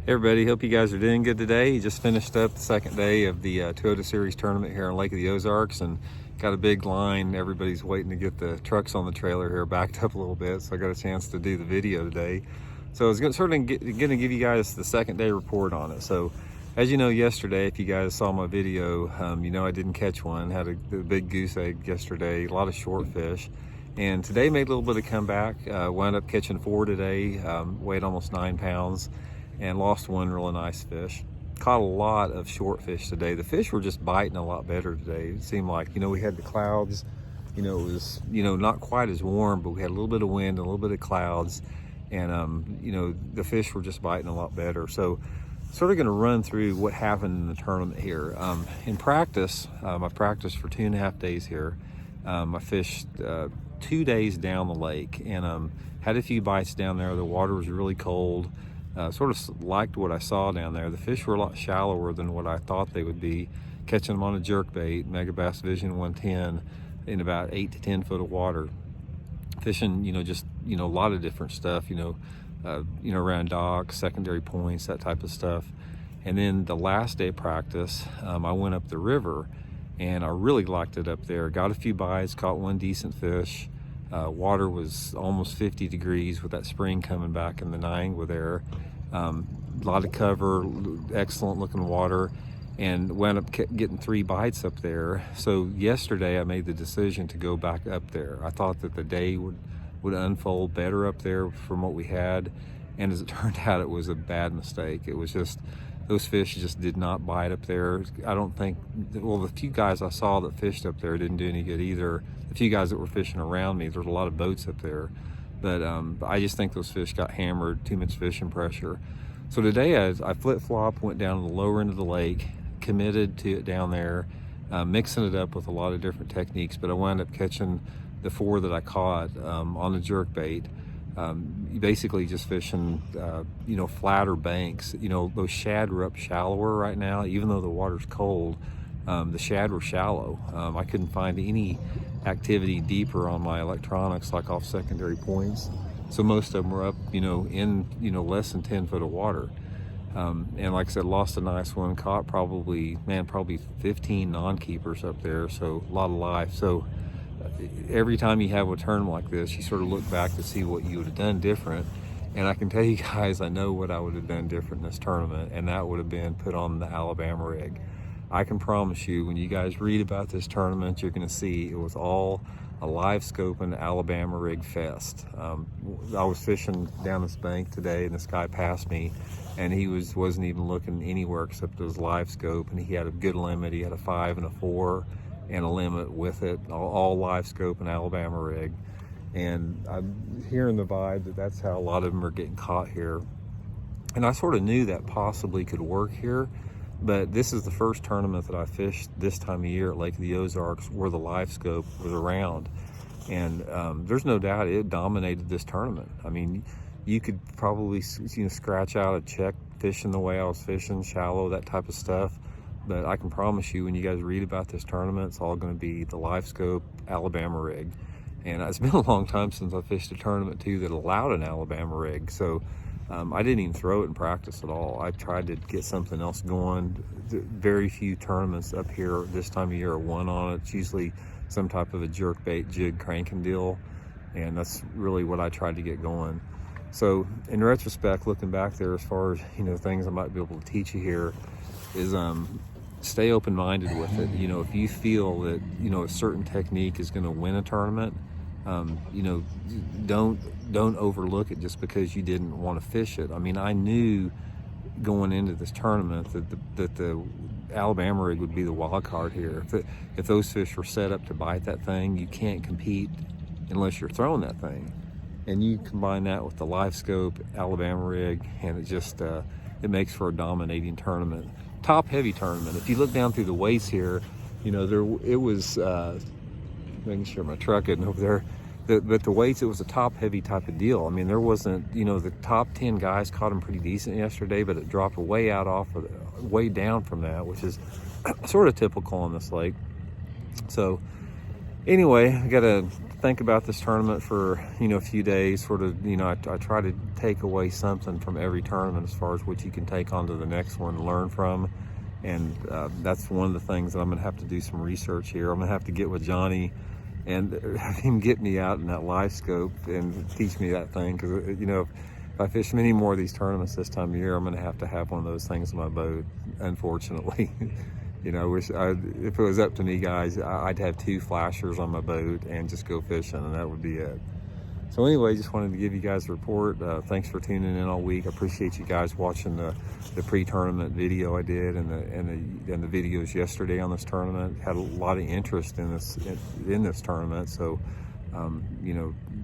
Hey everybody, hope you guys are doing good today. Just finished up the second day of the Toyota Series tournament here on Lake of the Ozarks and got a big line. Everybody's waiting to get the trucks on the trailer here backed up a little bit, so I got a chance to do the video today. So I was going to give you guys the second day report on it. So as you know, yesterday, if you guys saw my video, you know I didn't catch one. Had a big goose egg yesterday, a lot of short fish. And today made a little bit of comeback. Wound up catching 4 today, weighed almost 9 pounds. And lost one really nice fish. Caught a lot of short fish today. The fish were just biting a lot better today. It seemed like, you know, we had the clouds, you know, it was, you know, not quite as warm, but we had a little bit of wind and a little bit of clouds. And, you know, the fish were just biting a lot better. So sort of gonna run through what happened in the tournament here. In practice, I practiced for 2.5 days here. I fished 2 days down the lake and had a few bites down there. The water was really cold. Sort of liked what I saw down there. The fish were a lot shallower than what I thought they would be. Catching them on a jerkbait, Megabass Vision 110, in about 8 to 10 foot of water. Fishing, you know, just, you know, a lot of different stuff, you know, around docks, secondary points, that type of stuff. And then the last day of practice, I went up the river and I really liked it up there. Got a few bites, caught one decent fish. Water was almost 50 degrees with that spring coming back in the Niangua there. A lot of cover, excellent looking water, and wound up getting 3 bites up there. So yesterday I made the decision to go back up there. I thought that the day would unfold better up there from what we had, and as it turned out, it was a bad mistake. It was just, those fish just did not bite up there. I don't think, well, the few guys I saw that fished up there didn't do any good either. The few guys that were fishing around me, there's a lot of boats up there. But I just think those fish got hammered, too much fishing pressure. So today I flip-flop, went down to the lower end of the lake, committed to it down there, mixing it up with a lot of different techniques, but I wound up catching the 4 that I caught on the jerkbait. Basically just fishing, you know, flatter banks. You know, those shad were up shallower right now, even though the water's cold. The shad were shallow. I couldn't find any activity deeper on my electronics, like off secondary points. So most of them were up, you know, in, you know, less than 10 foot of water. And like I said, lost a nice one, caught probably 15 non-keepers up there. So a lot of life. So every time you have a tournament like this, you sort of look back to see what you would have done different. And I can tell you guys, I know what I would have done different in this tournament, and that would have been put on the Alabama rig. I can promise you, when you guys read about this tournament, you're going to see it was all a live scoping Alabama rig fest. I was fishing down this bank today, and this guy passed me, and he wasn't even looking anywhere except his live scope, and he had a good limit. He had a 5 and a 4 and a limit with it, all live scope and Alabama rig. And I'm hearing the vibe that that's how a lot of them are getting caught here. And I sort of knew that possibly could work here, but this is the first tournament that I fished this time of year at Lake of the Ozarks where the live scope was around. And there's no doubt it dominated this tournament. I mean, you could probably, you know, scratch out a check fishing the way I was fishing, shallow, that type of stuff. But I can promise you, when you guys read about this tournament, it's all going to be the live scope Alabama rig. And it's been a long time since I fished a tournament too that allowed an Alabama rig. So I didn't even throw it in practice at all. I tried to get something else going. Very few tournaments up here this time of year are one on it. It's usually some type of a jerkbait jig cranking deal. And that's really what I tried to get going. So in retrospect, looking back there, as far as, you know, things I might be able to teach you here is stay open-minded with it. You know, if you feel that, you know, a certain technique is going to win a tournament, you know, don't overlook it just because you didn't want to fish it. I mean, I knew going into this tournament that the Alabama rig would be the wild card here. If those fish were set up to bite that thing, you can't compete unless you're throwing that thing. And you combine that with the live scope Alabama rig, and it just it makes for a dominating tournament, top heavy tournament. If you look down through the weights here, you know, it was making sure my truck isn't over there. But the weights, it was a top heavy type of deal. I mean, there wasn't, you know, the top 10 guys caught them pretty decent yesterday, but it dropped way way down from that, which is sort of typical on this lake. So anyway, I got a think about this tournament for, a few days, sort of, I try to take away something from every tournament as far as what you can take on to the next one and learn from. And that's one of the things that I'm gonna have to do some research here. I'm gonna have to get with Johnny and have him get me out in that live scope and teach me that thing. Cause if I fish many more of these tournaments this time of year, I'm gonna have to have one of those things in my boat, unfortunately. If it was up to me, guys, I'd have 2 flashers on my boat and just go fishing, and that would be it. So anyway, just wanted to give you guys a report. Thanks for tuning in all week. I appreciate you guys watching the pre-tournament video I did and the videos yesterday on this tournament. Had a lot of interest in this tournament. So,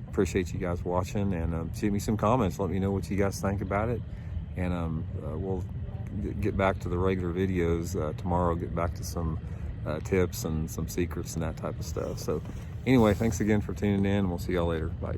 appreciate you guys watching, and shoot me some comments. Let me know what you guys think about it, and we'll get back to the regular videos tomorrow. Get back to some tips and some secrets and that type of stuff. So anyway, thanks again for tuning in. We'll see y'all later. Bye.